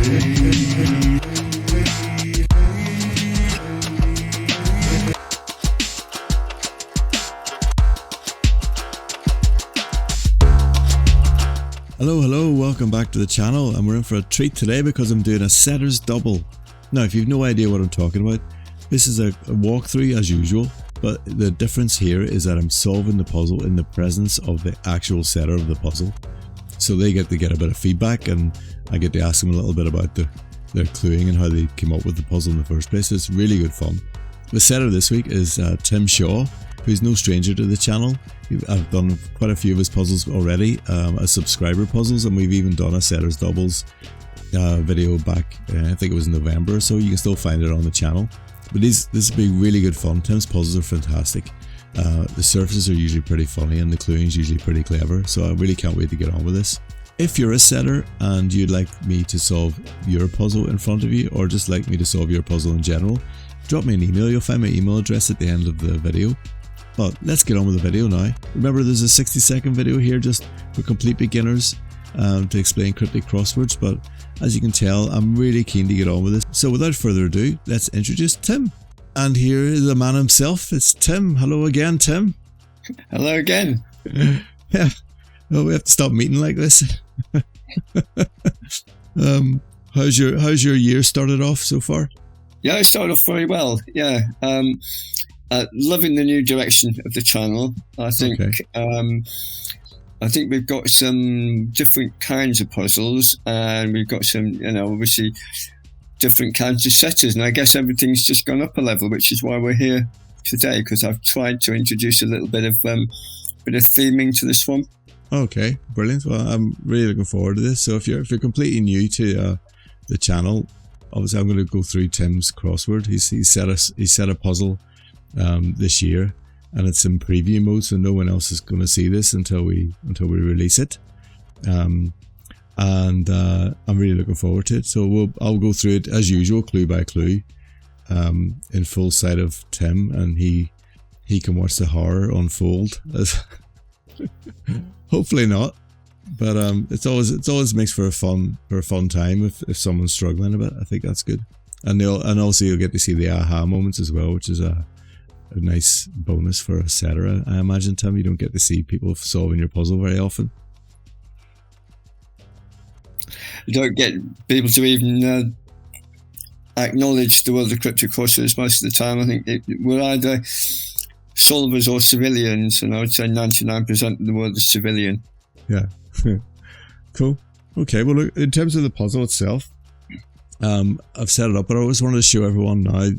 Hello, welcome back to the channel, and we're in for a treat today because I'm doing a setter's double. Now, if you've no idea what I'm talking about, this is a walkthrough as usual, but the difference here is that I'm solving the puzzle in the presence of the actual setter of the puzzle. So they get to get a bit of feedback, and I get to ask them a little bit about their cluing and how they came up with the puzzle in the first place. It's really good fun. The setter this week is Tim Shaw, who's no stranger to the channel. I've done quite a few of his puzzles already, as subscriber puzzles, and we've even done a setter's doubles video back, I think it was in November, so you can still find it on the channel. But this has been really good fun. Tim's puzzles are fantastic. The surfaces are usually pretty funny and the cluing is usually pretty clever, so I really can't wait to get on with this. If you're a setter and you'd like me to solve your puzzle in front of you, or just like me to solve your puzzle in general, drop me an email. You'll find my email address at the end of the video. But let's get on with the video now. Remember, there's a 60-second video here just for complete beginners to explain cryptic crosswords, but as you can tell, I'm really keen to get on with this. So without further ado, let's introduce Tim. And here is the man himself. It's Tim. Hello again, Tim. Hello again. Yeah. Well, we have to stop meeting like this. How's your year started off so far? Yeah, it started off very well. Yeah. Loving the new direction of the channel. I think I think we've got some different kinds of puzzles, and we've got some, obviously different kinds of setters, and I guess everything's just gone up a level, which is why we're here today, because I've tried to introduce a little bit of theming to this one. Okay, brilliant. Well, I'm really looking forward to this. So if you're completely new to the channel, obviously I'm going to go through Tim's crossword. He set a puzzle this year, and it's in preview mode, so no one else is going to see this until we release it. And I'm really looking forward to it. So I'll go through it as usual, clue by clue, in full sight of Tim, and he can watch the horror unfold. Hopefully not, but it's always makes for a fun time if someone's struggling a bit. I think that's good, and also you'll get to see the aha moments as well, which is a nice bonus for a setter. I imagine, Tim, you don't get to see people solving your puzzle very often. You don't get people to even acknowledge the world of Cryptic Crosswords most of the time. I think we're either solvers or civilians, and I would say 99% of the world is civilian. Yeah. Cool. Okay, well, look, in terms of the puzzle itself, I've set it up, but I always wanted to show everyone now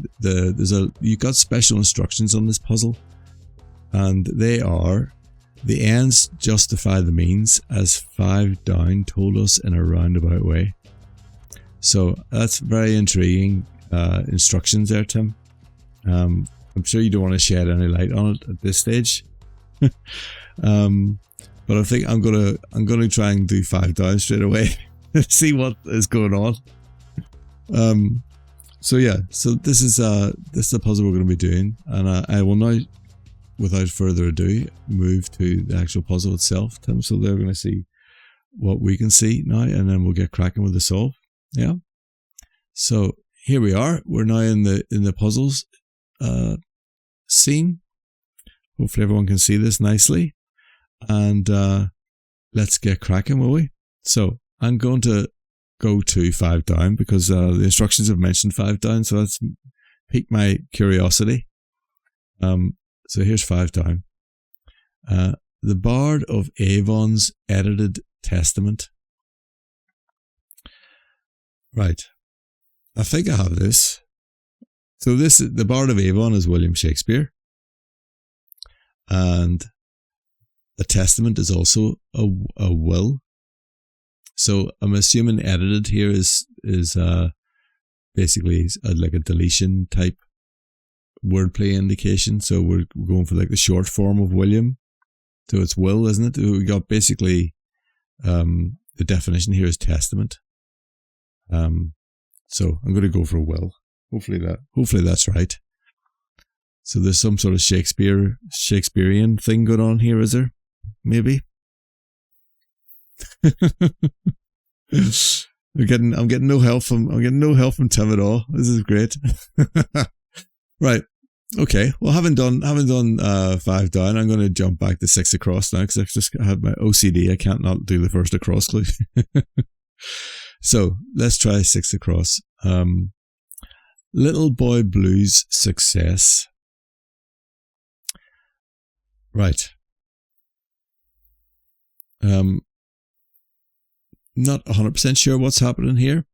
you've got special instructions on this puzzle, and they are: the ends justify the means, as 5 down told us in a roundabout way. So that's very intriguing instructions there, Tim. I'm sure you don't want to shed any light on it at this stage, but I think I'm gonna try and do 5 down straight away. See what is going on. So this is the puzzle we're going to be doing, and I will now, without further ado, move to the actual puzzle itself, Tim. So they're going to see what we can see now, and then we'll get cracking with the solve. Yeah. So here we are. We're now in the puzzles scene. Hopefully everyone can see this nicely, and let's get cracking, will we? So I'm going to go to 5 down because the instructions have mentioned 5 down, so that's piqued my curiosity. So here's 5 down. The Bard of Avon's edited testament. Right, I think I have this. So the Bard of Avon is William Shakespeare, and a testament is also a will. So I'm assuming edited here is basically like a deletion type wordplay indication. So we're going for like the short form of William. So it's will, isn't it? We got basically the definition here is testament. So I'm going to go for will. Hopefully that's right. So there's some sort of Shakespearean thing going on here, is there? Maybe. I'm getting no help from Tim at all. This is great. Right. Okay. Well, having done 5 down, I'm going to jump back to 6 across now because I've just had my OCD. I can't not do the first across clue. So let's try 6 across. Little Boy Blue's success. Right. Not 100% sure what's happening here.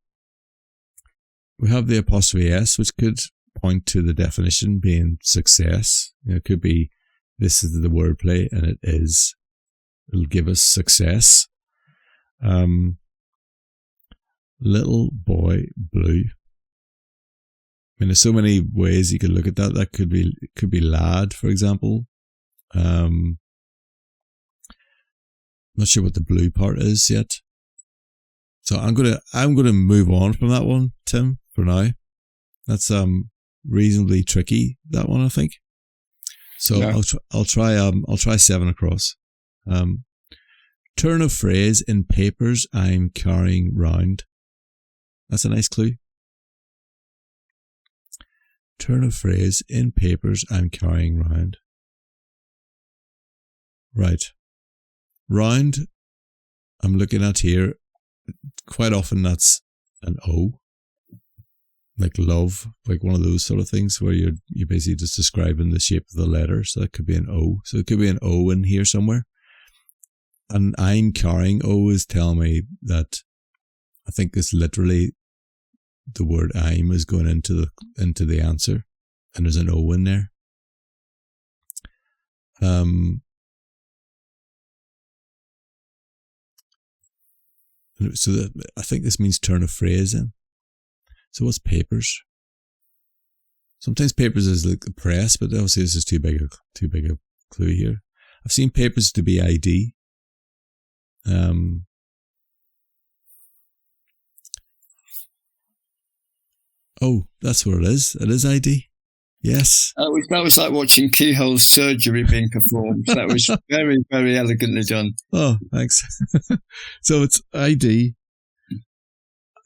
We have the apostrophe S, which could point to the definition being success. It could be this is the wordplay, and it'll give us success. Little Boy Blue. I mean, there's so many ways you could look at that. That could be lad, for example. Not sure what the blue part is yet. So I'm gonna move on from that one, Tim, for now. That's reasonably tricky, that one, I think. So yeah. I'll try 7 across. Turn of phrase in papers I'm carrying round. That's a nice clue. Turn of phrase in papers I'm carrying round. Right. Round, I'm looking at here. Quite often that's an O, like love, like one of those sort of things where you're basically just describing the shape of the letter. So that could be an O. So it could be an O in here somewhere. And I'm carrying O is telling me that I think it's literally the word I'm is going into the answer, and there's an O in there. So I think this means turn a phrase in. So what's papers? Sometimes papers is like the press, but obviously this is too big a clue here. I've seen papers to be ID. Oh, that's where it is. It is ID. Yes. That was like watching keyhole surgery being performed. That was very, very elegantly done. Oh, thanks. So it's ID.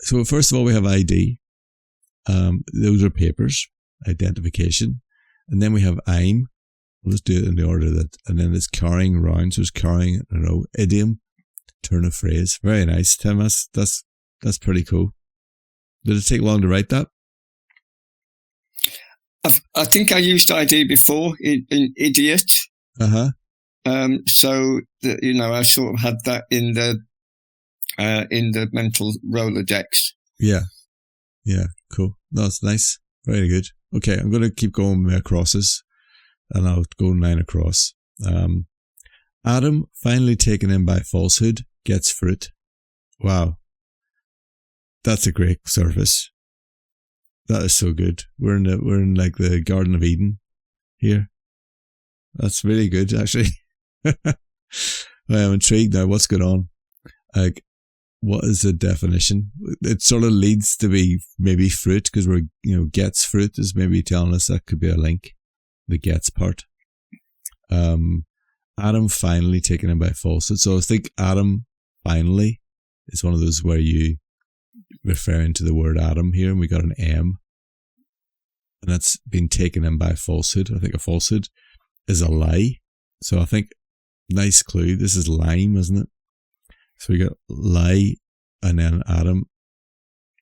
So first of all, we have ID. Those are papers, identification. And then we have I'm. We'll just do it in the order that, and then it's carrying round. So it's carrying, idiom, turn of phrase. Very nice, Tim. That's pretty cool. Did it take long to write that? I think I used ID before in idiot. Uh-huh. So I sort of had that in the mental Rolodex. Yeah. Yeah. Cool. That's nice. Very good. Okay, I'm going to keep going with my crosses, and I'll go 9 across. Adam, finally taken in by falsehood, gets fruit. Wow. That's a great surface. That is so good. We're in like the Garden of Eden here. That's really good, actually. I'm intrigued now. What's going on? Like, what is the definition? It sort of leads to be maybe fruit, because we're, gets fruit is maybe telling us that could be a link. The gets part. Adam finally taken in by falsehood. So I think Adam finally is one of those where you referring to the word Adam here, and we got an M, and that's been taken in by falsehood. I think a falsehood is a lie. So I think, nice clue. This is lime, isn't it? So we got lie, and then Adam,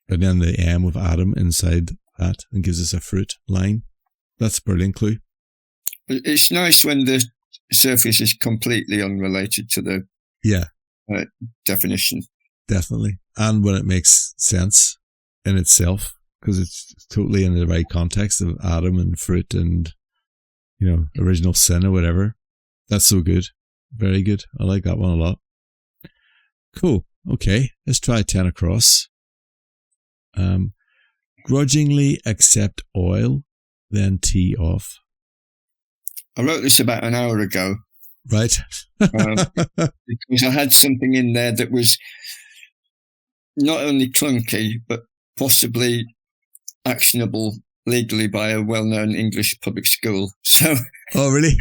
and then the M of Adam inside that, and gives us a fruit line. That's a brilliant clue. It's nice when the surface is completely unrelated to the definition. Definitely. And when it makes sense in itself, because it's totally in the right context of Adam and fruit and, original sin or whatever. That's so good. Very good. I like that one a lot. Cool. Okay. Let's try 10 across. Grudgingly accept oil, then tee off. I wrote this about an hour ago. Right. Because I had something in there that was not only clunky, but possibly actionable legally by a well-known English public school. So. Oh, really?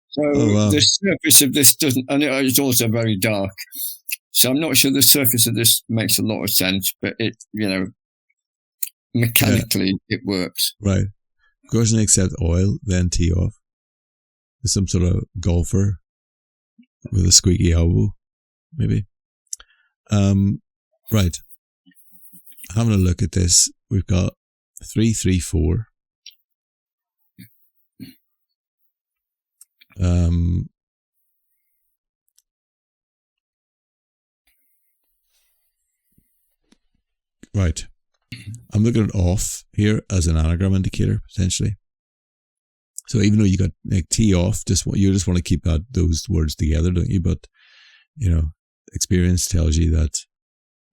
So the surface of this doesn't, and it's also very dark. So I'm not sure the surface of this makes a lot of sense, but it, mechanically it works. Right. Doesn't accept oil, then tee off. There's some sort of golfer with a squeaky elbow, maybe. Right. Having a look at this, we've got 334. Right. I'm looking at off here as an anagram indicator, potentially. So even though you got like tee off, you just want to keep those words together, don't you? But, experience tells you that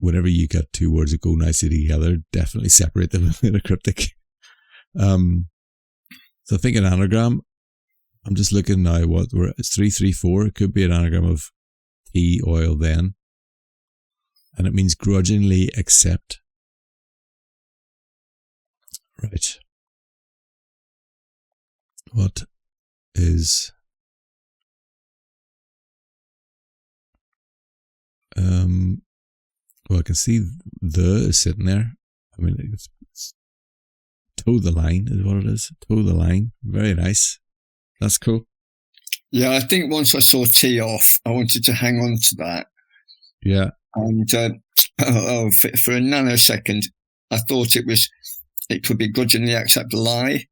whenever you get two words that go nicely together, definitely separate them in a cryptic. So I think an anagram, I'm just looking now it's 334. It could be an anagram of tea, oil, then. And it means grudgingly accept. Right. What is well, I can see the is sitting there. I mean, it's toe the line is what it is. Toe the line. Very nice. That's cool. Yeah, I think once I saw tee off, I wanted to hang on to that. Yeah. And for a nanosecond, I thought it could be grudgingly accept lie,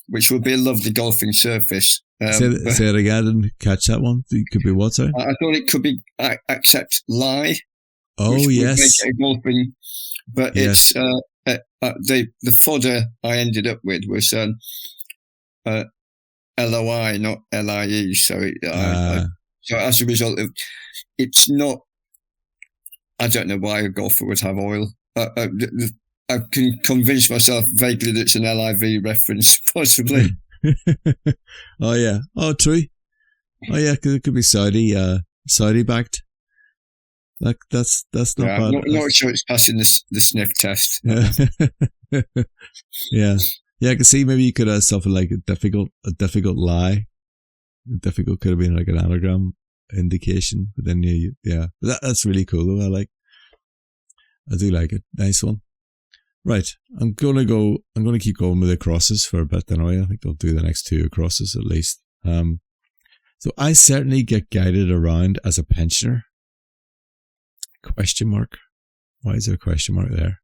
which would be a lovely golfing surface. Say it again. I didn't catch that one. It could be what, sorry? I thought it could be accept lie. Oh, which yes. would make it golfing, but yes. It's the fodder I ended up with was LOI, not LIE. So so as a result, it's not. I don't know why a golfer would have oil. I can convince myself vaguely that it's an LIV reference, possibly. Oh yeah. Oh, true. Oh yeah, because it could be Saudi backed. That's not bad. Not sure it's passing the sniff test. Yeah. Yeah, I can see maybe you could have something like a difficult lie. Difficult could have been like an anagram indication, but then that's really cool though. I do like it. Nice one. Right, I'm gonna keep going with the crosses for a bit anyway. I think I'll do the next two crosses at least. So I certainly get guided around as a pensioner. Question mark. Why is there a question mark there?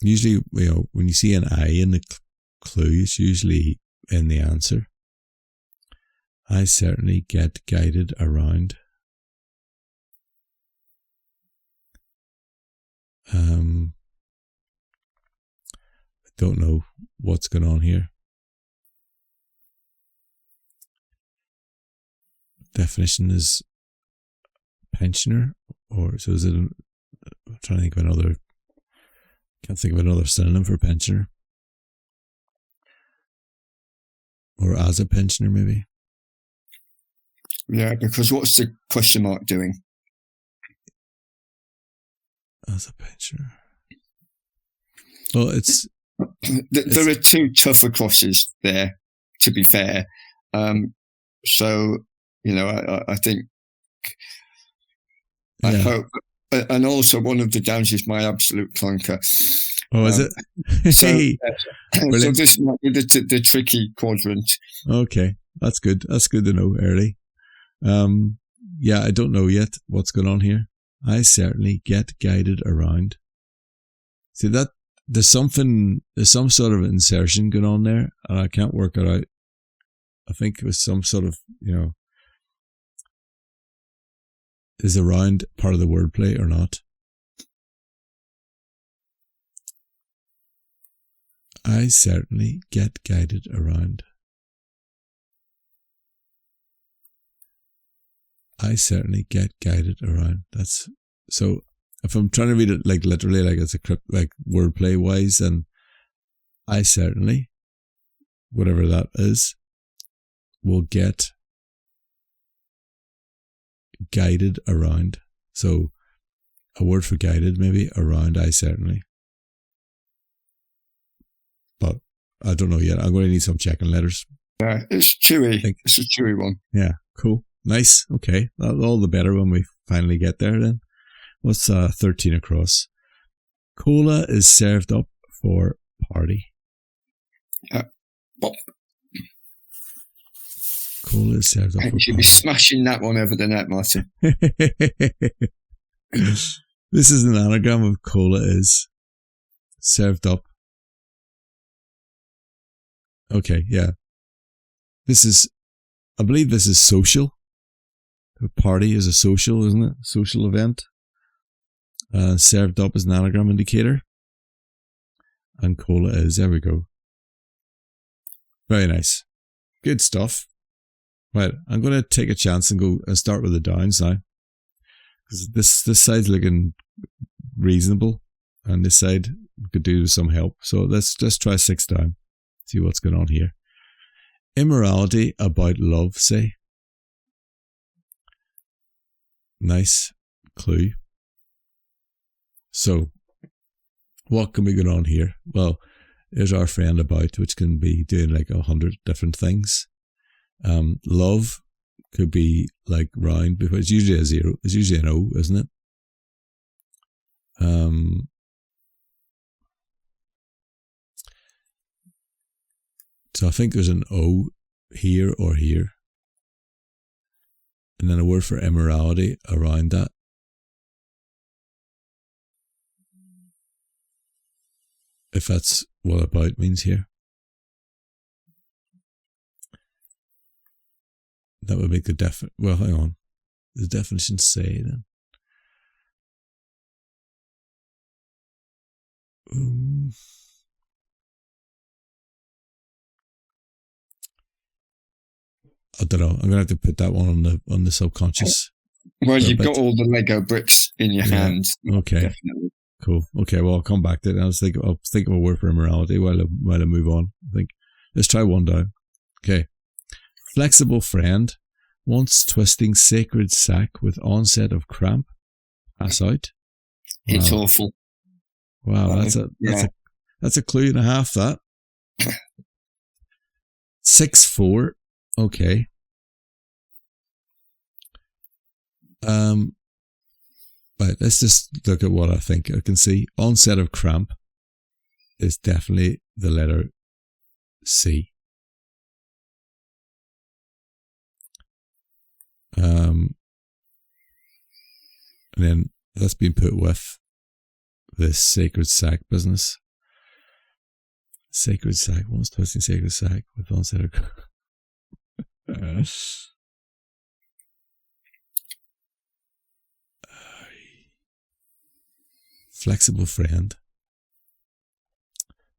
Usually, when you see an I in the clue, it's usually in the answer. I certainly get guided around. I don't know what's going on here. Definition is pensioner, or so is it? I'm trying to think of another. Can't think of another synonym for pensioner, or as a pensioner, maybe. Yeah, because what's the question mark doing? As a pensioner. Well, there are two tougher crosses there, to be fair. So, I think, I hope, and also one of the downs is my absolute clunker. Oh, is it? So this might be the tricky quadrant. Okay, that's good. That's good to know early. Yeah, I don't know yet what's going on here. I certainly get guided around. See that there's some sort of insertion going on there, and I can't work it out. I think it was some sort of, is around part of the wordplay or not? I certainly get guided around. I certainly get guided around. That's so. If I'm trying to read it like literally, like it's like wordplay wise, then I certainly, whatever that is, will get guided around. So a word for guided, maybe around. I certainly, but I don't know yet. I'm going to need some checking letters. Yeah, it's chewy. It's a chewy one. Yeah, cool. Nice. Okay. All the better when we finally get there then. What's 13 across? Cola is served up for party. Cola is served up for party. You should be smashing that one over the net, Martin. This is an anagram of cola is served up. Okay, yeah. I believe this is social. A party is a social, isn't it? Social event. Served up as an anagram indicator. And cola is, there we go. Very nice. Good stuff. Right, I'm going to take a chance and go and start with the downs now. Because this side's looking reasonable. And this side could do with some help. So let's try 6 down. See what's going on here. Immorality about love, say. Nice clue. So, what can we get on here? Well, there's our friend about, which can be doing like 100 different things. Love could be like round, because it's usually a 0. It's usually an O, isn't it? So I think there's an O here or here. And then a word for immorality around that. If that's what about means here. That would make the well, hang on. The definition say then. I don't know. I'm gonna have to put that one on the subconscious. Well, you've got all the Lego bricks in your hand. Okay. Definitely. Cool. Okay. Well, I'll come back to it. I'll think of a word for immorality while I move on. I think. Let's try one down. Okay. Flexible friend, once twisting sacred sack with onset of cramp, pass out. Wow. It's awful. Wow, that's a clue and a half. That 6-4. Okay. Right, let's just look at what I think I can see. Onset of cramp is definitely the letter C. And then that's been put with this sacred sack business. Sacred sack, once twisting sacred sack with onset of cramp. Flexible friend.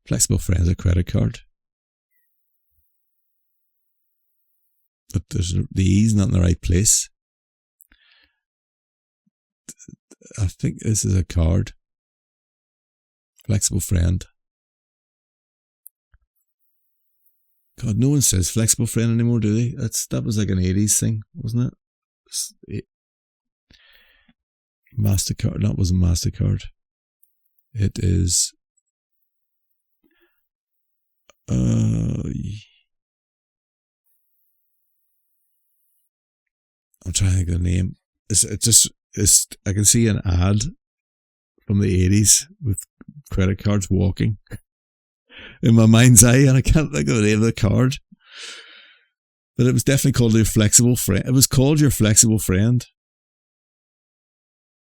Flexible friend is a credit card. But there's the E's not in the right place. I think this is a card. Flexible friend. God, no one says flexible friend anymore, do they? That was like an 80s thing, wasn't it? MasterCard. That wasn't MasterCard. It is. I'm trying to think of the name. It's I can see an ad from the 80s with credit cards walking in my mind's eye, and I can't think of the name of the card. But it was definitely called your flexible friend. It was called your flexible friend,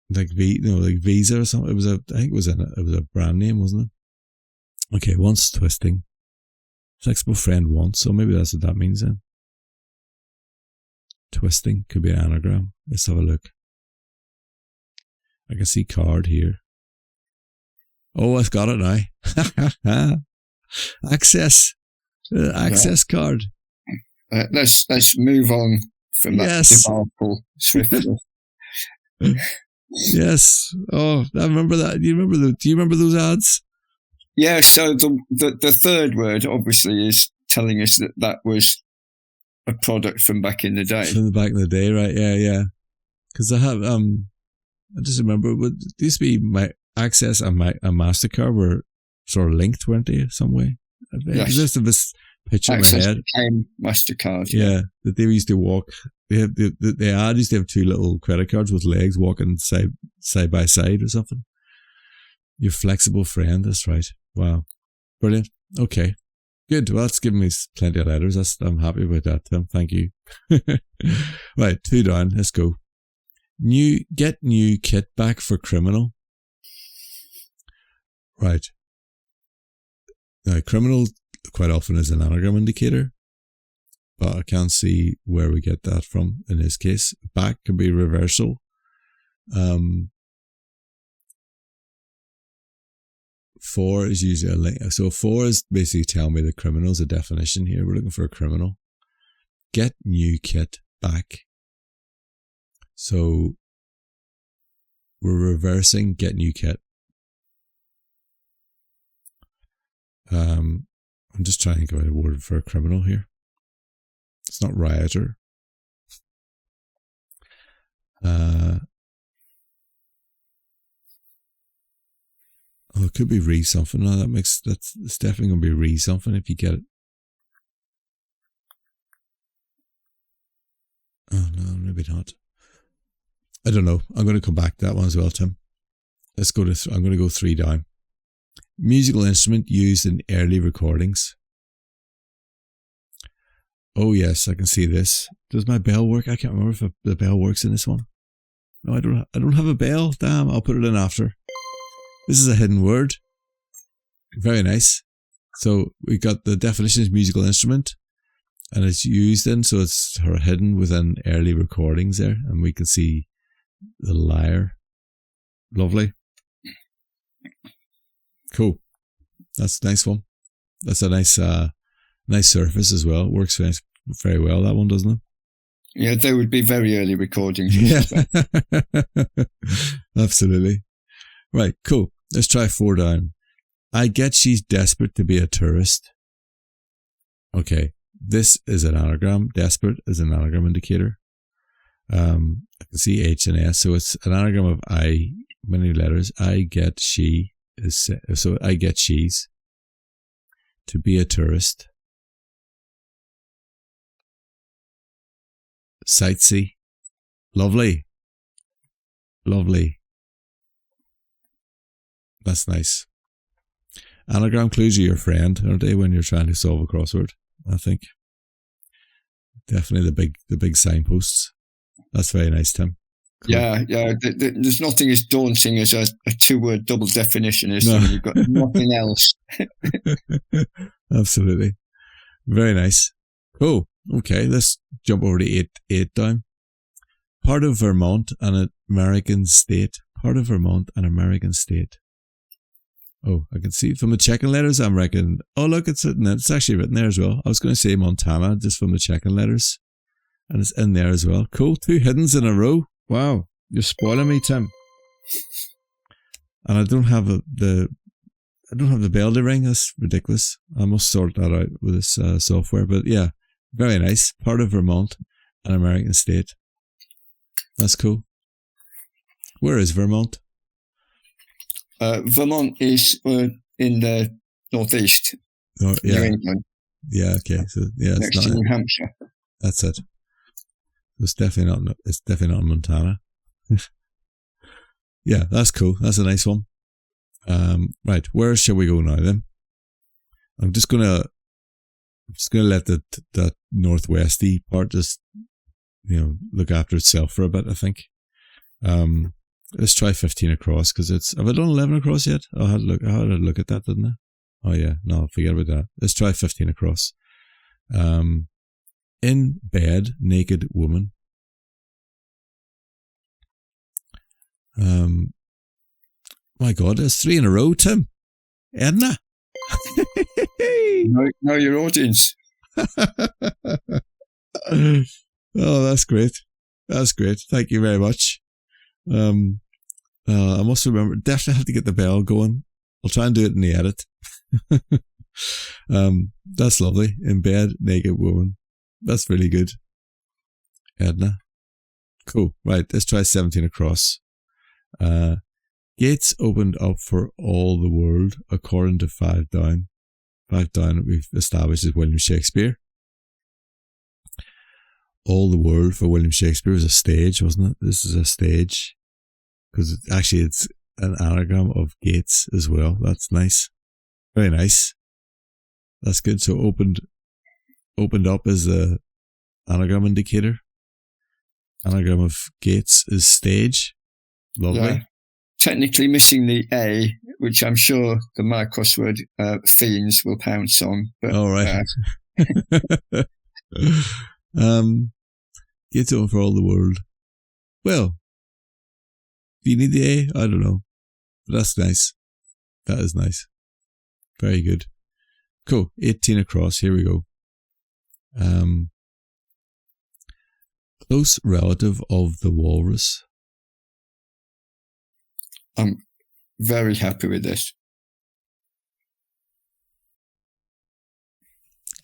like like Visa or something. I think it was a brand name, wasn't it? Okay, once twisting, flexible friend once. So maybe that's what that means then. Twisting could be an anagram. Let's have a look. I can see card here. Oh, I've got it now. Access card. Let's move on from that debacle swiftly. Yes. Oh, I remember that. Do you remember those ads? Yeah. So the third word obviously is telling us that was a product from back in the day. From back in the day, right? Yeah. Because I have I just remember it used to be my Access and MasterCard were sort of linked, weren't they, some way? Yes. Just this picture Access in my head. Became MasterCard. Yeah, that they used to walk the ad used to have two little credit cards with legs walking side by side or something. Your flexible friend, that's right. Wow. Brilliant. Okay. Good. Well, that's given me plenty of letters. I'm happy about that, Tim. Thank you. Right, 2 down. Let's go. Get new kit back for criminal. Right. Now, criminal quite often is an anagram indicator, but I can't see where we get that from in this case. Back could be reversal. 4 is usually a link. So 4 is basically telling me the criminal is a definition here. We're looking for a criminal. Get new kit back. So we're reversing get new kit. I'm just trying to think of a word for a criminal here. It's not rioter. Oh, it could be re something. No, it's definitely going to be re something if you get it. Oh no, maybe not. I don't know. I'm going to come back to that one as well, Tim. Let's go to. I'm going to go 3 down. Musical instrument used in early recordings. Oh yes, I can see this. Does my bell work? I can't remember if the bell works in this one. No, I don't have a bell. Damn, I'll put it in after. This is a hidden word. Very nice. So we got the definition is musical instrument, and it's used in, so it's hidden within early recordings there, and we can see the lyre. Lovely. Cool. That's a nice one. That's a nice surface as well. Works very well, that one, doesn't it? Yeah, they would be very early recordings. Yeah. Absolutely. Right, cool. Let's try 4 down. I get she's desperate to be a tourist. Okay, this is an anagram. Desperate is an anagram indicator. I can see H and S, so it's an anagram of I, many letters. I get she is, so I get she's to be a tourist. Sightsee. Lovely. Lovely. That's nice. Anagram clues are your friend, aren't they, when you're trying to solve a crossword? I think. Definitely the big signposts. That's very nice, Tim. Cool. Yeah. There's nothing as daunting as a 2-word double definition, is there? You've got nothing else. Absolutely. Very nice. Cool. Okay, let's jump over to 8 down. Part of Vermont, an American state. Part of Vermont, an American state. Oh, I can see from the checking letters, I'm reckoning. Oh, look, it's actually written there as well. I was going to say Montana just from the checking letters, and it's in there as well. Cool, 2 hiddens in a row. Wow, you're spoiling me, Tim. And I don't have the bell to ring. That's ridiculous. I must sort that out with this software. But yeah, very nice. Part of Vermont, an American state. That's cool. Where is Vermont? Vermont is in the northeast. Oh, yeah. New England. Yeah. Okay. So yeah, next to New Hampshire. That's it. It's definitely not. It's definitely not Montana. Yeah, that's cool. That's a nice one. Right. Where shall we go now then? I'm just gonna let that northwesty part just look after itself for a bit. I think. Let's try 15 across, because have I done 11 across yet? I had a look at that, didn't I? Oh yeah, no, forget about that. Let's try 15 across. In bed, naked woman. My God, there's 3 in a row, Tim. Edna. Know your audience. Oh, that's great. That's great. Thank you very much. I must remember, definitely have to get the bell going. I'll try and do it in the edit. That's lovely. In bed, naked woman. That's really good. Edna. Cool. Right, let's try 17 across. Gates opened up for all the world according to 5 down. 5 down we've established is William Shakespeare. all the world for William Shakespeare was a stage, wasn't it? This is a stage. Because it's an anagram of gates as well. That's nice. Very nice. That's good. So opened up is the anagram indicator. Anagram of gates is stage. Lovely. Yeah. Technically missing the A, which I'm sure the My Crossword fiends will pounce on. But, all right. Gates open for all the world. Well, do you need the A? I don't know. But that's nice. That is nice. Very good. Cool. 18 across. Here we go. Close relative of the walrus. I'm very happy with this.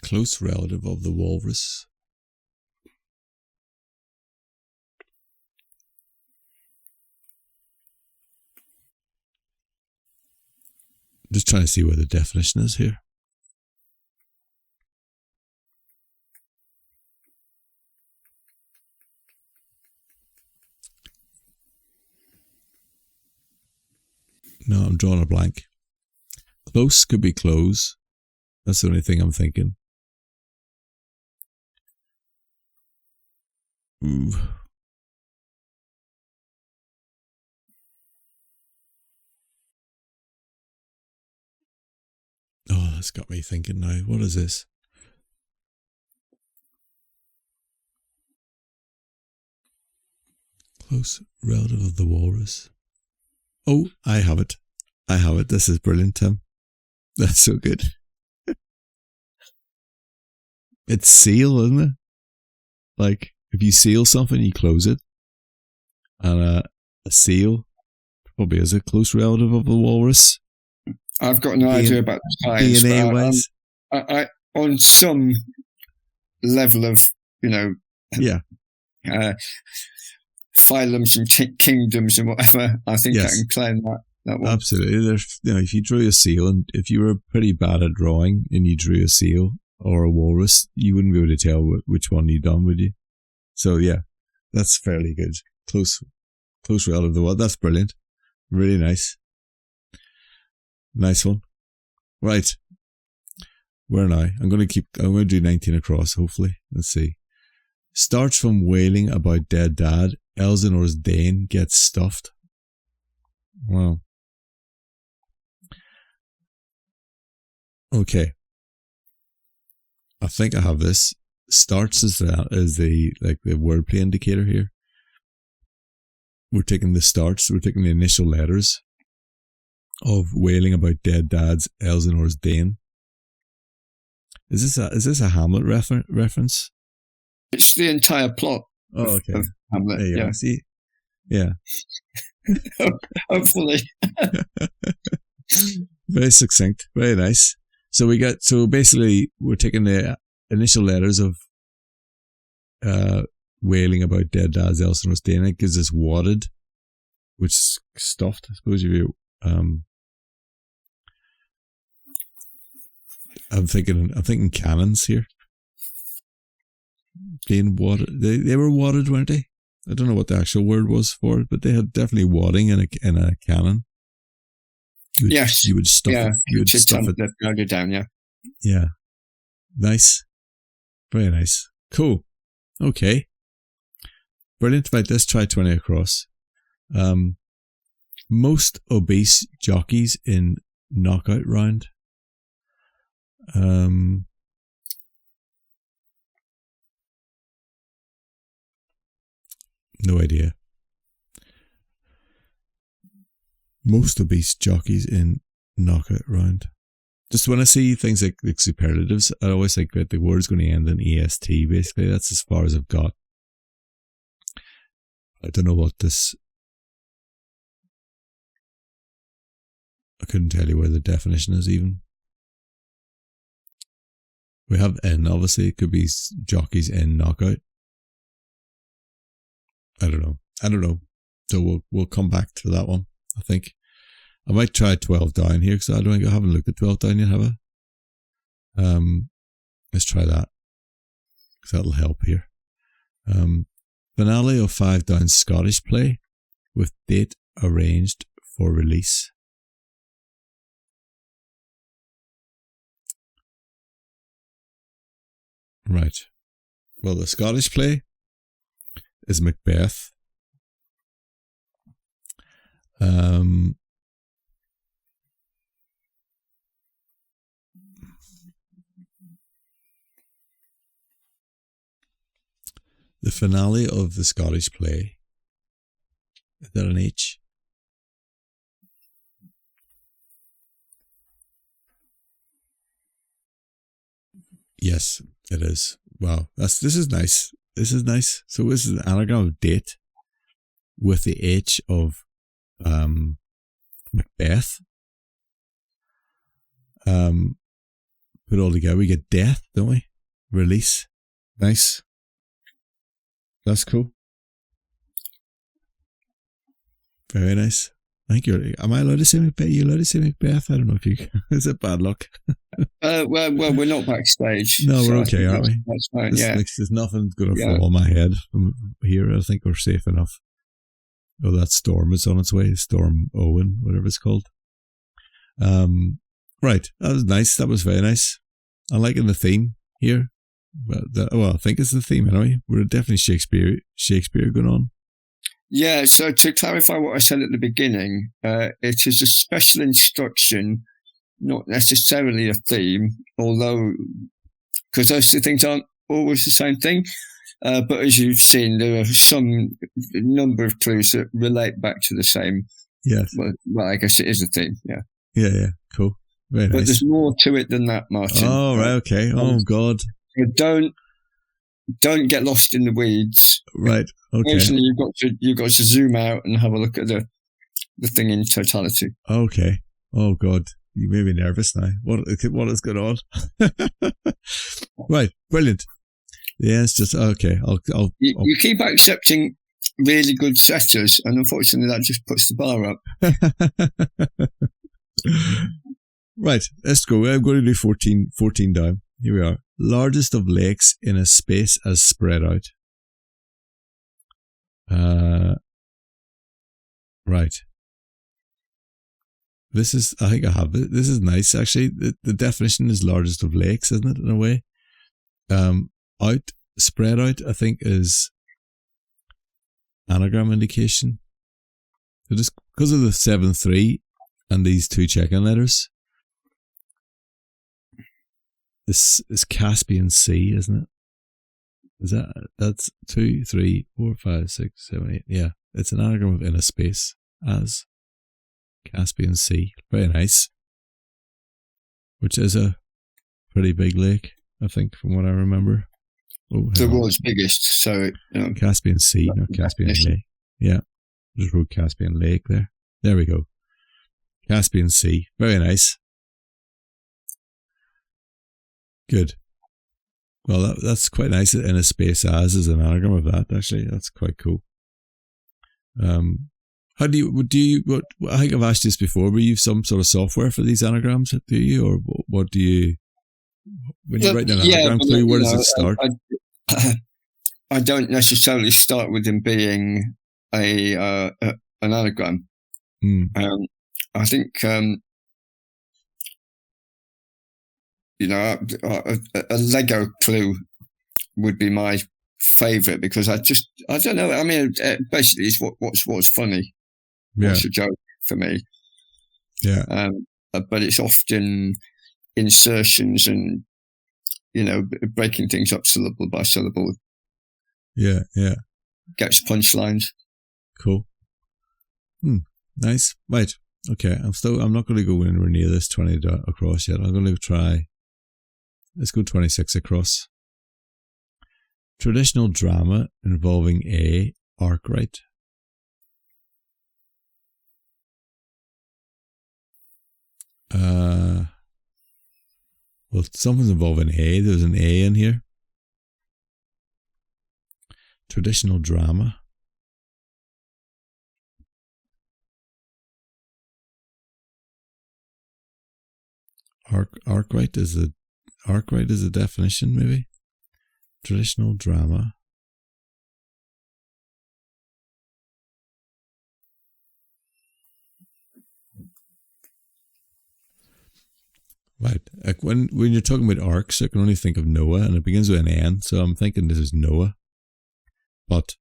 Close relative of the walrus. Just trying to see where the definition is here. No, I'm drawing a blank. Close could be close. That's the only thing I'm thinking. Ooh. Oh, that's got me thinking now. What is this? Close relative of the walrus. Oh, I have it. I have it. This is brilliant, Tim. That's so good. It's seal, isn't it? Like, if you seal something, you close it. And a seal probably is a close relative of the walrus. I've got no idea about the science, DNA-wise. I on some level of, yeah, phylums and kingdoms and whatever, I think I can claim that one. Absolutely. There's, if you drew a seal, and if you were pretty bad at drawing and you drew a seal or a walrus, you wouldn't be able to tell which one you'd done, would you? So yeah, that's fairly good. Close relative of the world. That's brilliant. Really nice. Nice one. Right. Where now? I'm going to do 19 across, hopefully. Let's see. Starts from wailing about dead dad. Elsinor's Dane gets stuffed. Wow. Okay. I think I have this. Starts is the wordplay indicator here. We're taking the starts. We're taking the initial letters of wailing about dead dad's Elsinor's Dane. Is this a Hamlet reference? It's the entire plot. Oh, okay. Of Hamlet. There you go. See? Yeah. Hopefully. Very succinct. Very nice. So basically we're taking the initial letters of wailing about dead dad's Elsinor's Dane. It gives us wadded, which is stuffed. I suppose if you I'm thinking cannons here. Being wadded. They were wadded, weren't they? I don't know what the actual word was for it, but they had definitely wadding in a cannon. Yes. You would stuff it. You would stuff it down, yeah. Yeah. Nice. Very nice. Cool. Okay. Brilliant. Right, let's try 20 across. Most obese jockeys in knockout round. No idea. Most obese jockeys in knockout round. Just when I see things like superlatives, I always think that the word's going to end in EST, basically. That's as far as I've got. I don't know what this... I couldn't tell you where the definition is even. We have in, obviously. It could be jockeys in knockout. I don't know. So we'll come back to that one, I think. I might try 12 down here because I haven't looked at 12 down yet, have I? Let's try that because that'll help here. Finale of 5 Down Scottish play with date arranged for release. Right. Well, the Scottish play is Macbeth. The finale of the Scottish play, is that an H? Yes, it is. Wow, this is nice. This is nice. So this is an anagram of date with the H of Macbeth. Put it all together, we get death, don't we? Release. Nice. That's cool. Very nice. I think am I allowed to say Macbeth? You allowed to say Macbeth? I don't know if you is it bad luck? Well, we're not backstage. No, we're okay, aren't we? That's fine, There's nothing going to fall on my head from here. I think we're safe enough. Oh, that storm is on its way. Storm Owen, whatever it's called. Right. That was nice. That was very nice. I'm liking the theme here. Well, I think it's the theme anyway. We're definitely Shakespeare going on. Yeah, so to clarify what I said at the beginning, it is a special instruction, not necessarily a theme, although, because those two things aren't always the same thing. But as you've seen, there are some number of clues that relate back to the same. Yes. Well, I guess it is a theme, yeah. Yeah, cool. Very nice. But there's more to it than that, Martin. Oh, right, okay. Oh, God. Don't get lost in the weeds. Right. Okay. Occasionally, you've got to zoom out and have a look at the thing in totality. Okay. Oh God, you made me nervous now. What is going on? Right. Brilliant. Yeah, it's just okay. You keep accepting really good setters, and unfortunately, that just puts the bar up. Right. Let's go. I'm going to do 14 down. Here we are. Largest of lakes in a space as spread out. Right. This is, I think I have it. This is nice, actually. The definition is largest of lakes, isn't it, in a way? Out, spread out, I think, is anagram indication. So just because of the 7-3 and these two check-in letters, this is Caspian Sea, isn't it? That's 2, 3, 4, 5, 6, 7, 8. Yeah, it's an anagram of in a space as Caspian Sea. Very nice. Which is a pretty big lake, I think, from what I remember. Oh, the world's biggest, so Caspian Sea, not Caspian Lake. Yeah, just wrote Caspian Lake there. There we go. Caspian Sea. Very nice. Good. Well, that's quite nice. In a space as is an anagram of that. Actually, that's quite cool. How do you? What I think I've asked you this before. Will you use some sort of software for these anagrams? Do you, or what do you? When you write an anagram clue, where does it start? I don't necessarily start with them being an anagram. I think a Lego clue would be my favourite, because I don't know. I mean, basically, it's what's funny. Yeah. What's a joke for me? Yeah. But it's often insertions and breaking things up syllable by syllable. Yeah. Gets punchlines. Cool. Nice. Right. Okay. I'm not going to go anywhere near this 20 across yet. I'm going to try. Let's go 26 across. Traditional drama involving a Arkwright. Well, something's involving A. There's an A in here. Traditional drama. Arkwright is a definition, maybe. Traditional drama. Right. Like when you're talking about arcs, I can only think of Noah, and it begins with an N, so I'm thinking this is Noah. But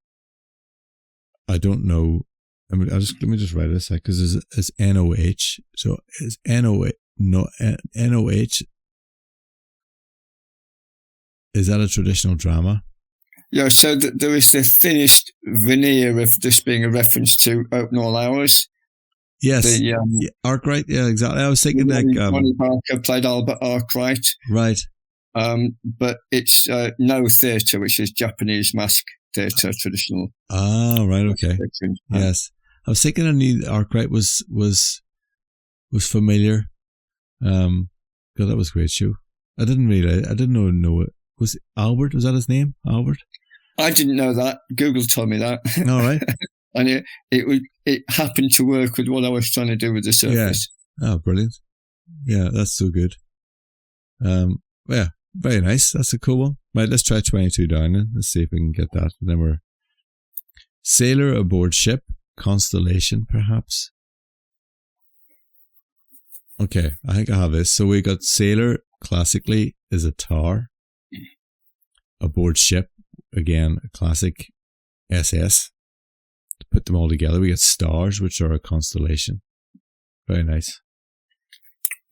I don't know. I mean, let me just write this because it's NOH. So it's NOH. No, NOH. Is that a traditional drama? Yeah. So there is the finished veneer of this being a reference to Open All Hours. Yes, Arkwright. Yeah, exactly. I was thinking Ronnie Barker played Albert Arkwright. Right. But it's No Theatre, which is Japanese mask theatre, traditional. Ah, right. Okay. Yes, I was thinking I knew Arkwright was familiar. God, that was a great show. I didn't know it. Was it Albert? Was that his name? Albert? I didn't know that. Google told me that. All right. And it happened to work with what I was trying to do with the surface. Yeah. Oh, brilliant. Yeah, that's so good. Yeah, very nice. That's a cool one. Right, let's try 22 down then. Let's see if we can get that. And then we're sailor aboard ship, constellation, perhaps. Okay, I think I have this. So we got sailor, classically, is a tower. Aboard ship, again, a classic SS. To put them all together, we get stars, which are a constellation. Very nice.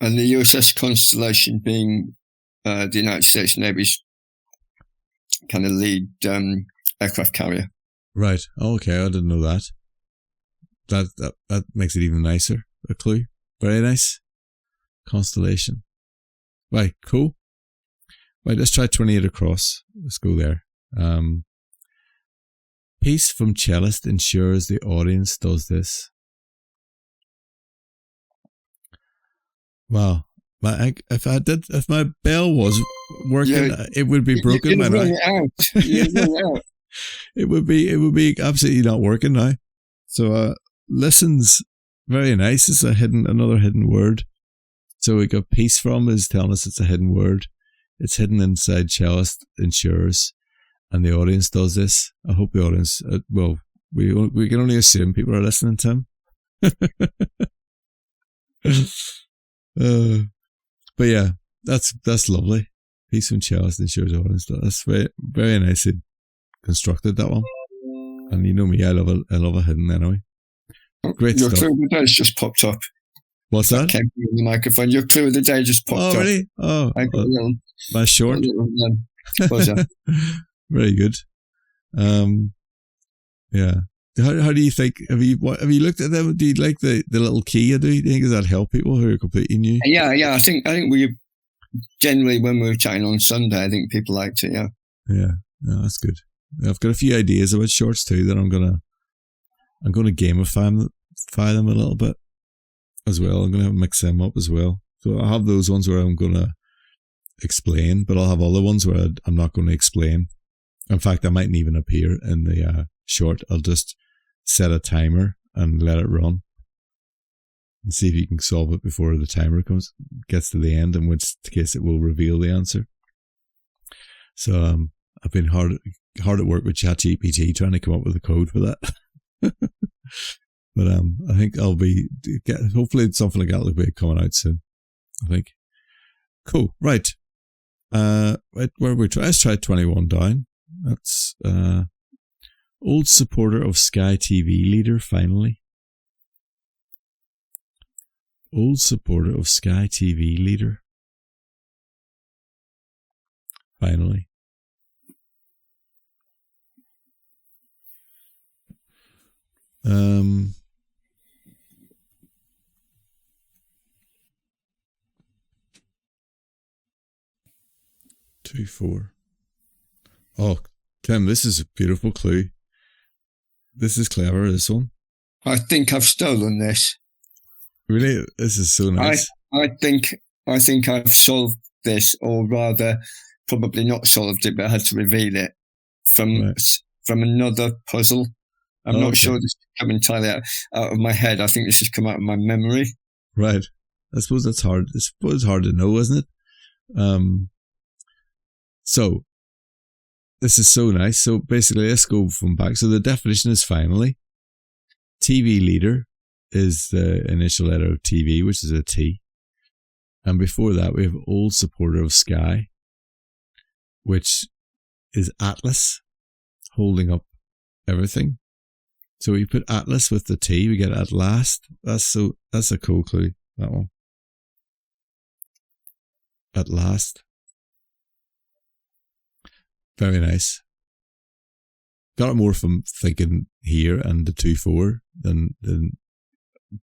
And the USS Constellation being the United States Navy's kind of lead aircraft carrier. Right. Oh, okay, I didn't know that. That makes it even nicer. A clue. Very nice. Constellation. Right, cool. Right, let's try 28 across. Let's go there. Piece from cellist ensures the audience does this. Wow. If my bell was working, it would be broken. You'd run it out. You'd run it out. It would be absolutely not working now. So listens, very nice. It's another hidden word. So we got piece from is telling us it's a hidden word. It's hidden inside cellist ensures, and the audience does this. I hope the audience. Well, we can only assume people are listening to him. But yeah, that's lovely. Piece from cellist ensures audience. That's very very nicely constructed, that one. And you know me, I love a hidden anyway. Great Your stuff. clue of the day just popped up. What's that? Came through the microphone. Your clue of the day just popped up. Oh, really? Oh, my short. Very good. Yeah. How do you think? Have you looked at them? Do you like the little key? Do you think does that help people who are completely new? Yeah. I think we generally, when we were chatting on Sunday, I think people liked it. Yeah. Yeah. No, that's good. I've got a few ideas about shorts too that I'm gonna gamify them a little bit as well. I'm gonna mix them up as well. So I'll have those ones where I'm gonna explain, but I'll have other ones where I'm not going to explain. In fact, I mightn't even appear in the short. I'll just set a timer and let it run and see if you can solve it before the timer gets to the end, in which case it will reveal the answer. So I've been hard at work with ChatGPT trying to come up with a code for that. But I think hopefully something like that will be coming out soon. I think. Cool. Right. Right, where we try? Let's try 21 down. That's old supporter of Sky TV leader. Finally, old supporter of Sky TV leader. Finally. Two, 4. Oh, Tim, this is a beautiful clue. This is clever, this one. I think I've stolen this. Really? This is so nice. I think I've solved this, or rather, probably not solved it, but I had to reveal it from another puzzle. I'm not sure this has come entirely out of my head. I think this has come out of my memory. Right. I suppose that's hard. I suppose it's hard to know, isn't it? So, this is so nice. So, basically, let's go from back. So, the definition is finally. TV leader is the initial letter of TV, which is a T. And before that, we have old supporter of sky, which is Atlas holding up everything. So we put Atlas with the T, we get at last. That's a cool clue, that one. At last. Very nice. Got it more from thinking here and the 2-4 than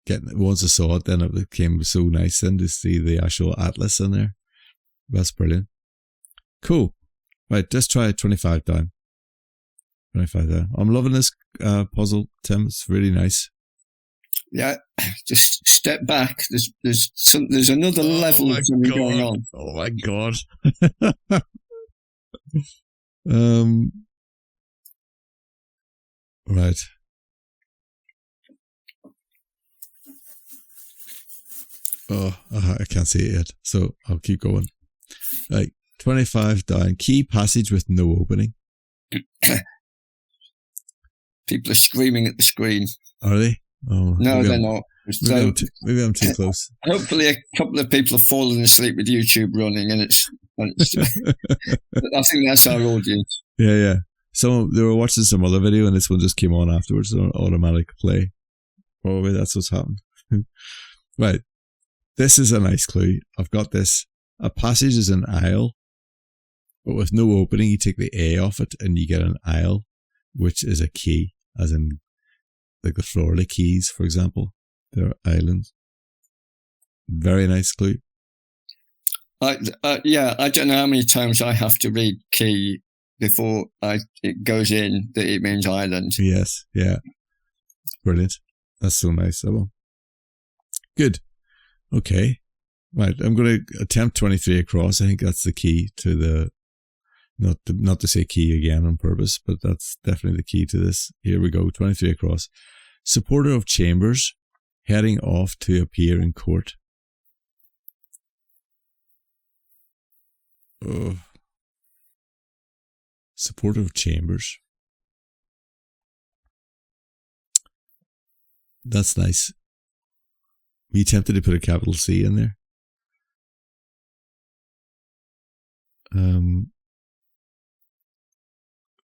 getting, once I saw it, then it became so nice then to see the actual Atlas in there. That's brilliant. Cool. Right, just try 25 down. 25 down. I'm loving this puzzle, Tim. It's really nice. Yeah, just step back. There's another level of something going on. Oh my god. Right. Oh, I can't see it yet, so I'll keep going. Right, 25 down. Key passage with no opening. People are screaming at the screen. Are they? Oh, no, they're not. Maybe I'm too close. Hopefully, a couple of people have fallen asleep with YouTube running, and it's I think that's our audience. Yeah. They were watching some other video, and this one just came on afterwards on automatic play. Probably that's what's happened. Right. This is a nice clue. I've got this. A passage is an aisle, but with no opening, you take the A off it, and you get an aisle, which is a key, as in like the Florida Keys, for example. They're islands. Very nice clue. I don't know how many times I have to read key before it goes in that it means island. Yes, yeah. Brilliant. That's so nice. Good. Okay. Right, I'm going to attempt 23 across. I think that's the key to the... Not to say key again on purpose, but that's definitely the key to this. Here we go, 23 across. Supporter of chambers, heading off to appear in court. Oh. Supporter of chambers. That's nice. We tempted to put a capital C in there.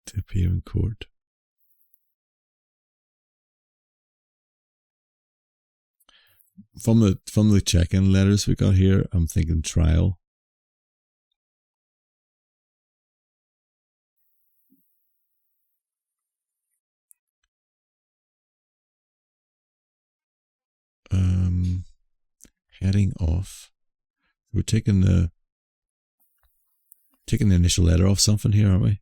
To appear in court. From the check-in letters we got here, I'm thinking trial. Heading off. We're taking the initial letter off something here, aren't we?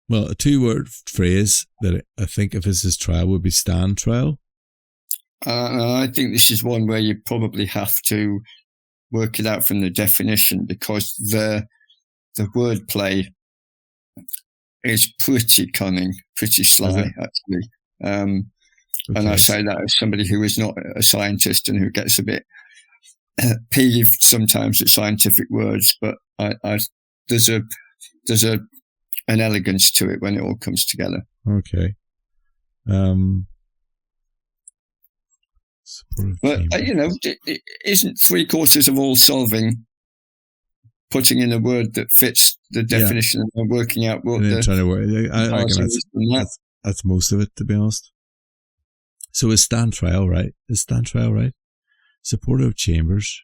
Well, a 2-word phrase that I think if this is trial would be stand trial. I think this is one where you probably have to work it out from the definition, because the wordplay is pretty cunning, pretty sly, actually. Okay. And I say that as somebody who is not a scientist and who gets a bit peeved sometimes at scientific words, but there's an elegance to it when it all comes together. Okay. But it isn't 3/4 of all solving putting in a word that fits the definition and working out what trying to work. I reckon that's most of it, to be honest. So is stand trial right? Supporter of chambers.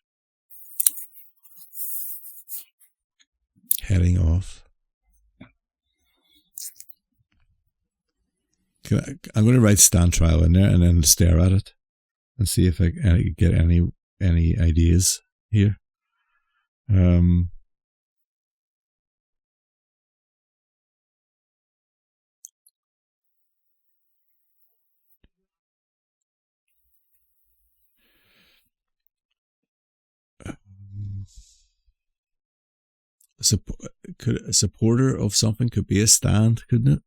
Heading off. I'm going to write stand trial in there and then stare at it and see if I get any ideas here. A supporter of something could be a stand, couldn't it?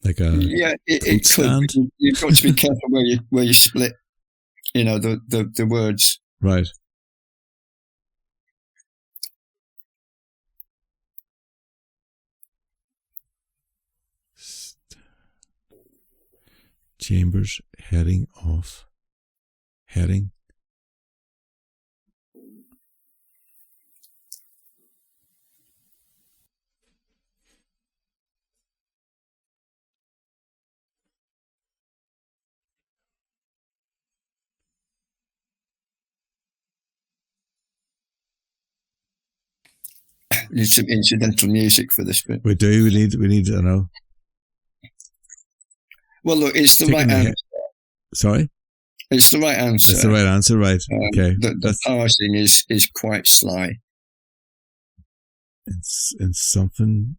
Like it stand. Could. You've got to be careful where you split, the words. Right. Chambers heading off. Heading. We need some incidental music for this bit. We do. We need. I know. Well, look, it's the right answer. Sorry. It's the right answer. It's the right answer, right? Okay. The parsing is quite sly. It's something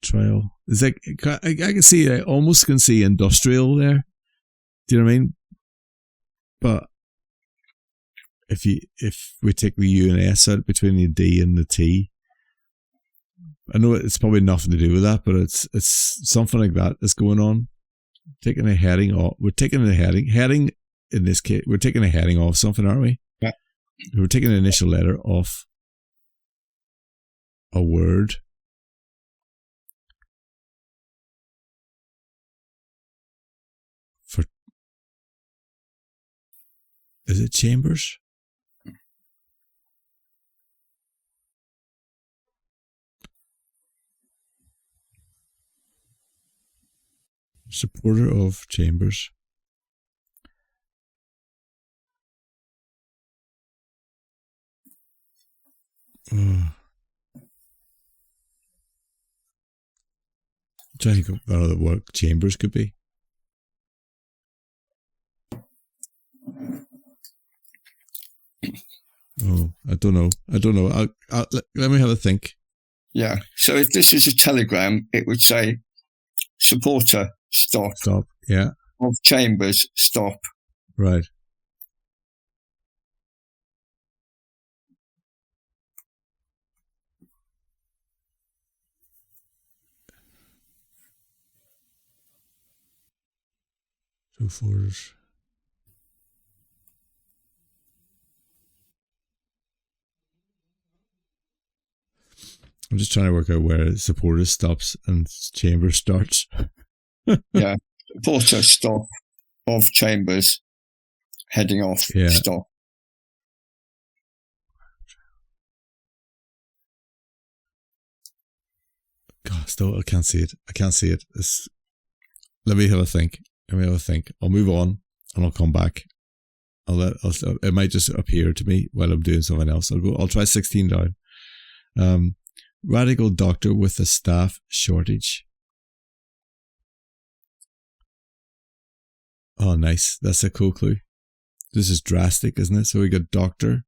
trail. It's like I can see. I almost can see industrial there. Do you know what I mean? But if we take the U and S out between the D and the T, I know it's probably nothing to do with that, but it's something like that that's going on. Taking a heading off. We're taking a heading in this case. We're taking a heading off something, aren't we? Yeah. We're taking an initial letter off a word. Is it Chambers? Supporter of Chambers. I'm trying to think of what Chambers could be. Oh, I don't know. Let me have a think. Yeah. So if this was a telegram, it would say, supporter, stop. Stop, yeah. Of Chambers, stop. Right. So forwards. I'm just trying to work out where supporter stops and Chambers starts. Yeah. Supporter, stop. Of Chambers, heading off, yeah. Stop. God, still, I can't see it. Let me have a think. I'll move on and I'll come back. It might just appear to me while I'm doing something else. I'll try 16 down. Radical doctor with a staff shortage. Oh, nice. That's a cool clue. This is drastic, isn't it? So we got doctor.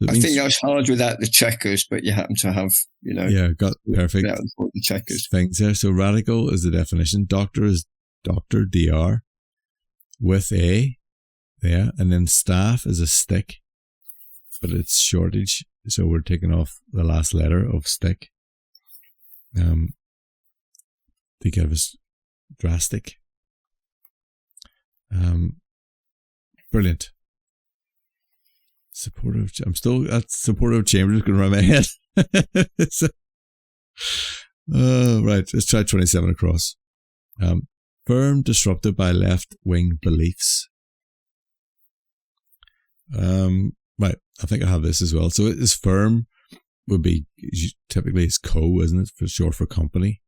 I think that was hard without the checkers, but you happen to have, Yeah, got perfect. The checkers. Things there. So radical is the definition. Doctor is doctor, DR, with a, yeah, and then staff is a stick, but it's shortage. So we're taking off the last letter of stick. To give us drastic. Brilliant. Supportive. I'm still at supportive Chambers going around my head. Right. Let's try 27 across. Firm disrupted by left wing beliefs. Right. I think I have this as well. So it is firm would be typically it's co, isn't it? For short for company.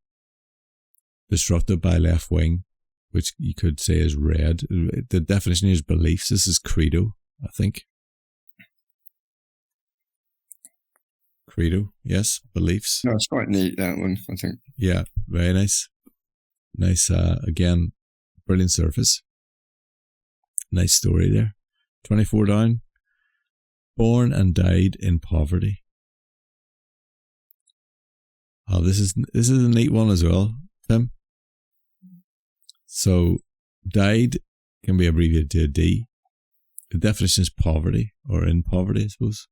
Disrupted by left wing, which you could say is red. The definition is beliefs. This is credo, I think. Credo, yes, beliefs. No, it's quite neat, that one, I think. Yeah, very nice. Nice, again, brilliant surface. Nice story there. 24 down. Born and died in poverty. Oh, this is a neat one as well, Tim. So, died can be abbreviated to a D. The definition is poverty, or in poverty, I suppose.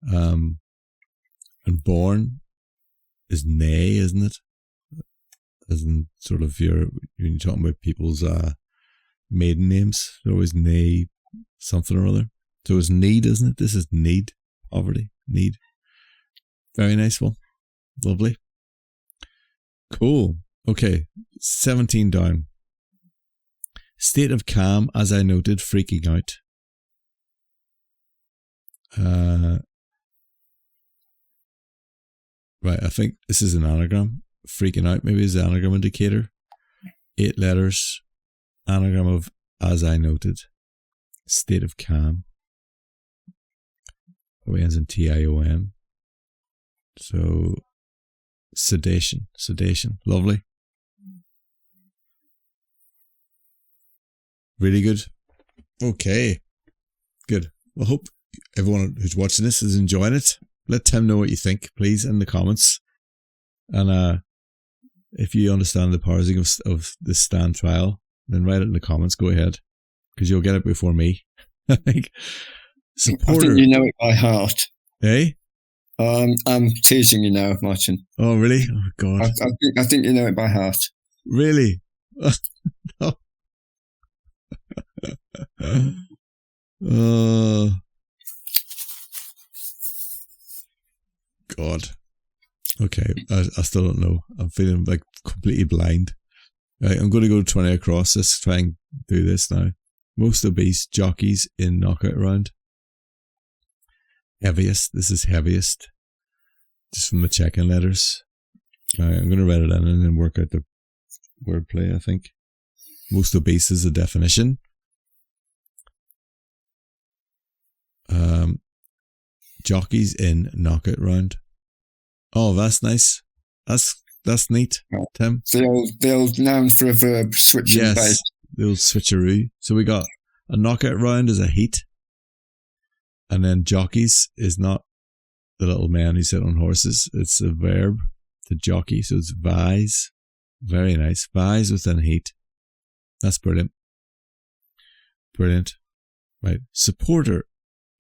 And born is nay, isn't it? As in sort of when you're talking about people's maiden names, they're always nay something or other. So it's need, isn't it? This is need, poverty, need. Very nice one. Lovely. Cool. Okay, 17 down. State of calm, as I noted, freaking out. Right, I think this is an anagram. Freaking out maybe is the anagram indicator. 8 letters. Anagram of as I noted. State of calm. It ends in TION. So, sedation. Lovely. Really good. Okay. Good. Well, I hope everyone who's watching this is enjoying it. Let Tim know what you think, please, in the comments. And if you understand the parsing of the stand trial, then write it in the comments. Go ahead, because you'll get it before me. I think. Supporter. I think you know it by heart. Hey? I'm teasing you now, Martin. Oh, really? Oh, God. I think you know it by heart. Really? No. God. Okay, I still don't know. I'm feeling like completely blind. Right, I'm going to go 20 across. Let's try and do this now. Most obese jockeys in knockout round. Heaviest. This is heaviest. Just from the check-in letters. Right, I'm going to write it in and then work out the wordplay, I think. Most obese is the definition. Jockeys in knockout round. Oh, that's nice. That's neat, Tim. The old noun for a verb, switching base. The old switcheroo. So we got a knockout round is a heat, and then jockeys is not the little man who sit on horses. It's a verb to jockey, so it's vies. Very nice. Vies within heat. That's brilliant. Brilliant. Right. Supporter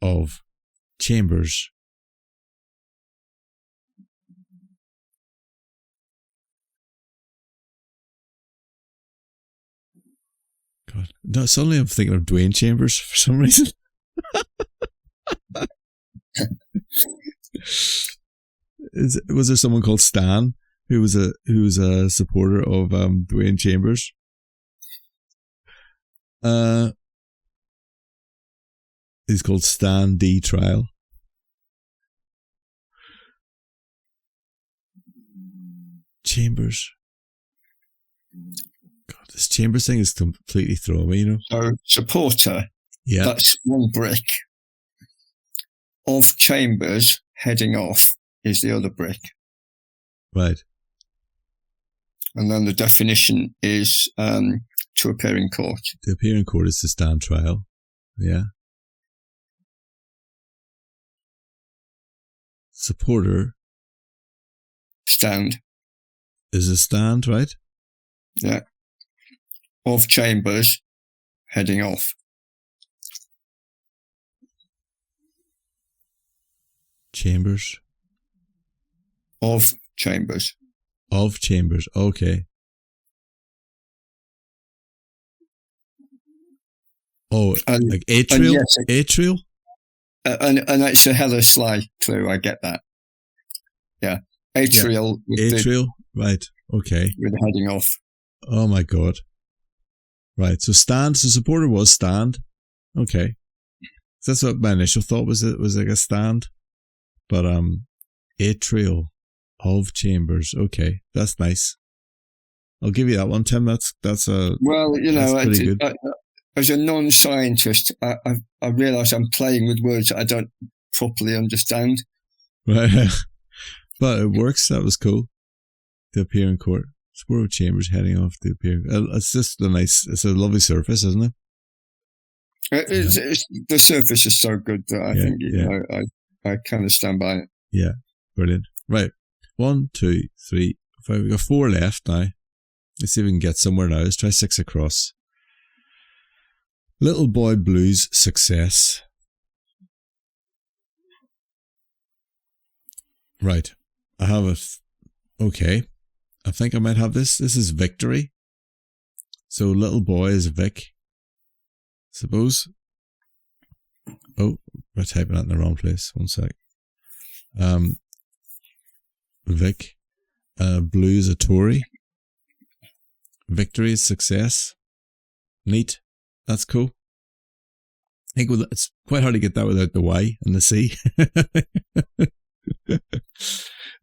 of Chambers. God. No, suddenly I'm thinking of Dwayne Chambers for some reason. Was there someone called Stan who was a supporter of Dwayne Chambers? He's called Stan D. Trial. Chambers. God, this Chambers thing is completely throwing me, you know. So, supporter. Yeah. That's one brick. Of Chambers heading off is the other brick. Right. And then the definition is to appear in court. To appear in court is to stand trial. Yeah. Supporter. Stand. Is a stand, right? Yeah. Of Chambers heading off. Chambers. Of Chambers. Of Chambers. Okay. Oh, like atrial? Yes, atrial? And that's a hella sly clue, I get that. Yeah. Atrial. Yeah. Atrial, right. Okay. With heading off. Oh my God. Right. So stand, so supporter was stand. Okay. So that's what my initial thought was. It was like a stand. But atrial of Chambers. Okay. That's nice. I'll give you that one, Tim. That's a well, you know, pretty good. As a non-scientist, I realise I'm playing with words that I don't properly understand. Right. But it works. That was cool. To appear in court. Supporter of Chambers heading off to appear. It's just it's a lovely surface, isn't it? It's, the surface is so good that I think, you know, I kind of stand by it. Yeah. Brilliant. Right. 1, 2, 3, 5. We've got 4 left now. Let's see if we can get somewhere now. Let's try 6 across. Little Boy Blues success. Right. I have okay. I think I might have this. This is victory. So little boy is Vic. Suppose. Oh, we're typing that in the wrong place. 1 sec. Vic. Blue is a Tory. Victory is success. Neat. That's cool. I think it's quite hard to get that without the Y and the C.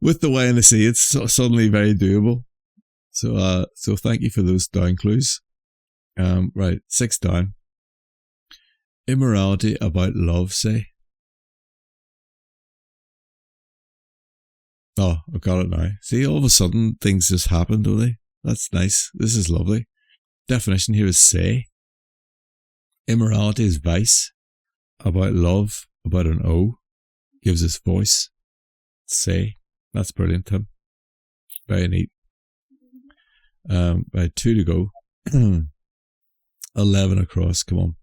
With the Y and the C, it's suddenly very doable. So thank you for those down clues. Right, 6 down. Immorality about love, say. Oh, I've got it now. See, all of a sudden, things just happen, don't they? That's nice. This is lovely. Definition here is say. Immorality is vice. About love, about an O, gives us voice. Say. That's brilliant, Tim. Very neat. Right, 2 to go. 11 across, come on.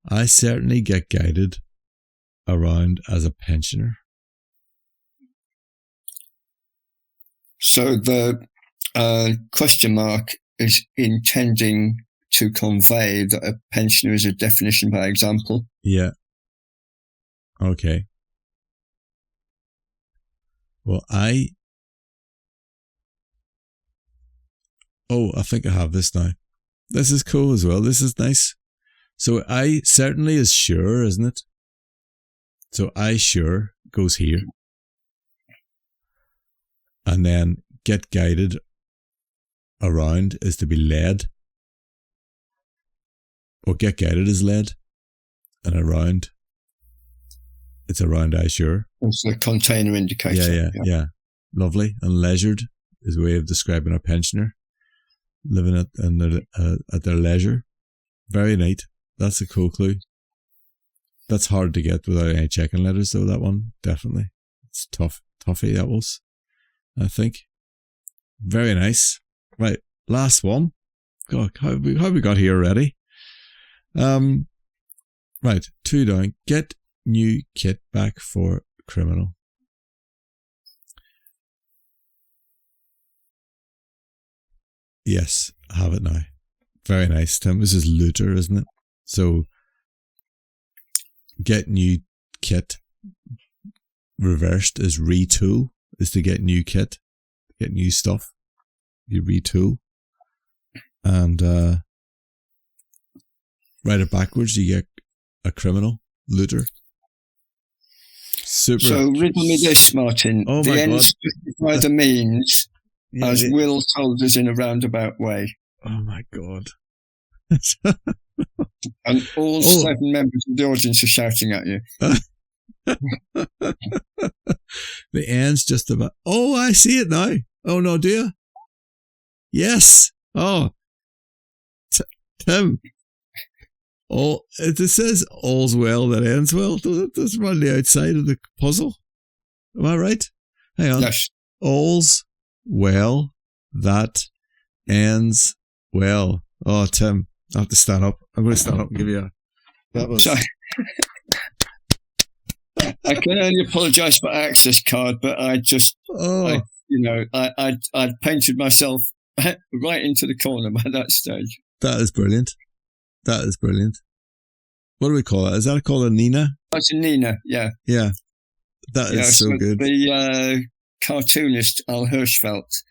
I certainly get guided around as a pensioner. So the question mark is intending to convey that a pensioner is a definition by example. Yeah. Okay. Well, I think I have this now. This is cool as well. This is nice. So I certainly is sure, isn't it? So I sure goes here. And then get guided around is to be led. Or get guided is led. And around, it's around I sure. It's the container indicator. Yeah. Lovely. And leisured is a way of describing a pensioner. Living at their leisure. Very neat. That's a cool clue. That's hard to get without any checking letters, though, that one. Definitely. It's toughy, that was, I think. Very nice. Right, last one. God, how have we got here already? Right, 2 down. Get new kit back for criminal. Yes, I have it now. Very nice, Tim. This is looter, isn't it? So, get new kit. Reversed is retool, is to get new kit, get new stuff. You retool. And write it backwards, you get a criminal, looter. Super. So, riddle me this, Martin. Oh the my ends justify the means, yeah, as Will told us in a roundabout way. Oh my God. And all 7 members of the audience are shouting at you. The end's just about. Oh, I see it now. Oh no, do you? Yes. Oh, Tim. Oh, it says all's well that ends well. That's right on the outside of the puzzle. Am I right? Hang on. Yes. All's well that ends well. Oh, Tim, I have to stand up. I'm going to stand up and give you a. That was. Sorry. I can only apologise for access card, but I just, I painted myself right into the corner by that stage. That is brilliant. That is brilliant. What do we call it? Is that called a Nina? That's a Nina, yeah. Yeah. That is so good. The cartoonist Al Hirschfeld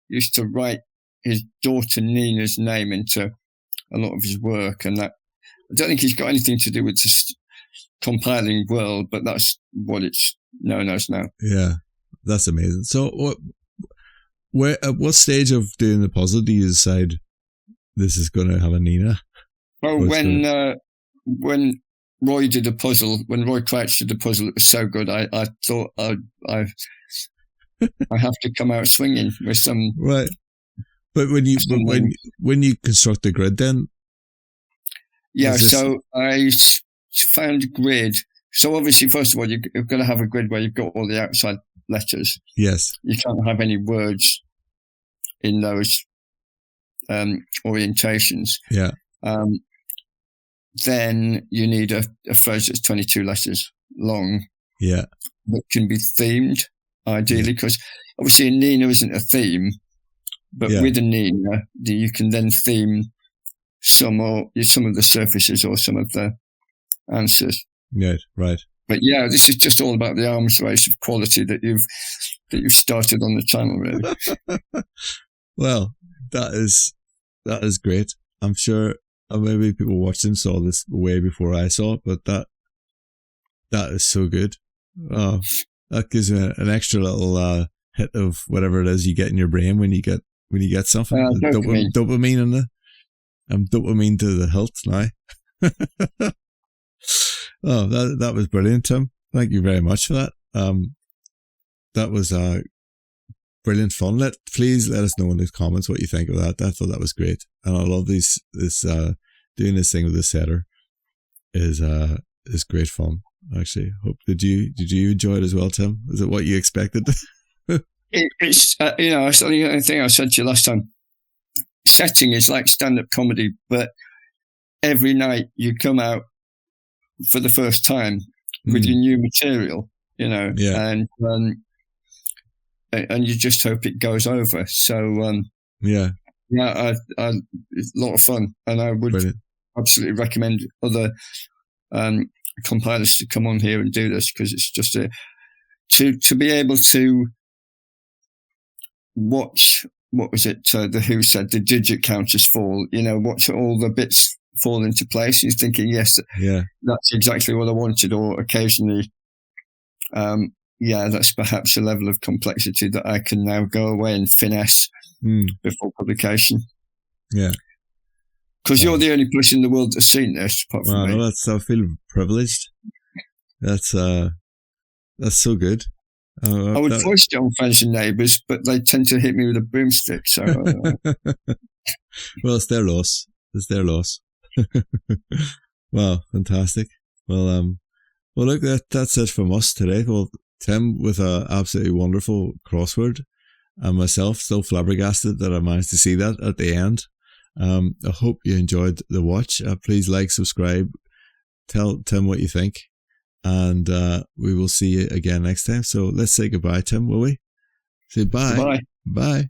used to write his daughter Nina's name into a lot of his work, and that I don't think he's got anything to do with this compiling world, but that's what it's known as now. Yeah, that's amazing. So, at what stage of doing the puzzle do you decide this is going to have a Nina? Oh, when Roy did the puzzle, when Roy Crouch did the puzzle, it was so good. I thought I have to come out swinging with some right. But when you construct the grid, then so I found a grid. So obviously, first of all, you've got to have a grid where you've got all the outside letters. Yes. You can't have any words in those orientations. Yeah. Then you need a phrase that's 22 letters long. Yeah. That can be themed, ideally, because obviously a Nina isn't a theme, but with a Nina, you can then theme some of the surfaces or some of the answers. Yeah, right. But yeah, this is just all about the arms race of quality that you've started on the channel, really. Well, that is great. I'm sure maybe people watching saw this way before I saw it, but that is so good. Oh, that gives me an extra little hit of whatever it is you get in your brain when you get something. Dopamine in there. I'm dopamine to the hilt now. Oh, that was brilliant, Tim. Thank you very much for that. That was brilliant fun. Please let us know in the comments what you think of that. I thought that was great, and I love this doing this thing with the setter is great fun. Actually, did you enjoy it as well, Tim? Is it what you expected? It's it's the only thing I said to you last time. Setting is like stand-up comedy, but every night you come out for the first time with your new material, and you just hope it goes over. So it's a lot of fun, and I would absolutely recommend other compilers to come on here and do this, because it's just to be able to watch. What was it? The Who said the digit counters fall. Watch all the bits fall into place. You're thinking, yes, that's exactly what I wanted. Or occasionally, that's perhaps a level of complexity that I can now go away and finesse before publication. Yeah, because you're the only person in the world that's seen this. Apart from me. I feel privileged. That's so good. I would voice it on friends and neighbours, but they tend to hit me with a broomstick. So, well, it's their loss. Wow, fantastic. Well, look, that's it from us today. Well, Tim with a absolutely wonderful crossword, and myself still flabbergasted that I managed to see that at the end. I hope you enjoyed the watch. Please like, subscribe, tell Tim what you think. And we will see you again next time. So let's say goodbye, Tim, will we? Say bye. Bye. Bye.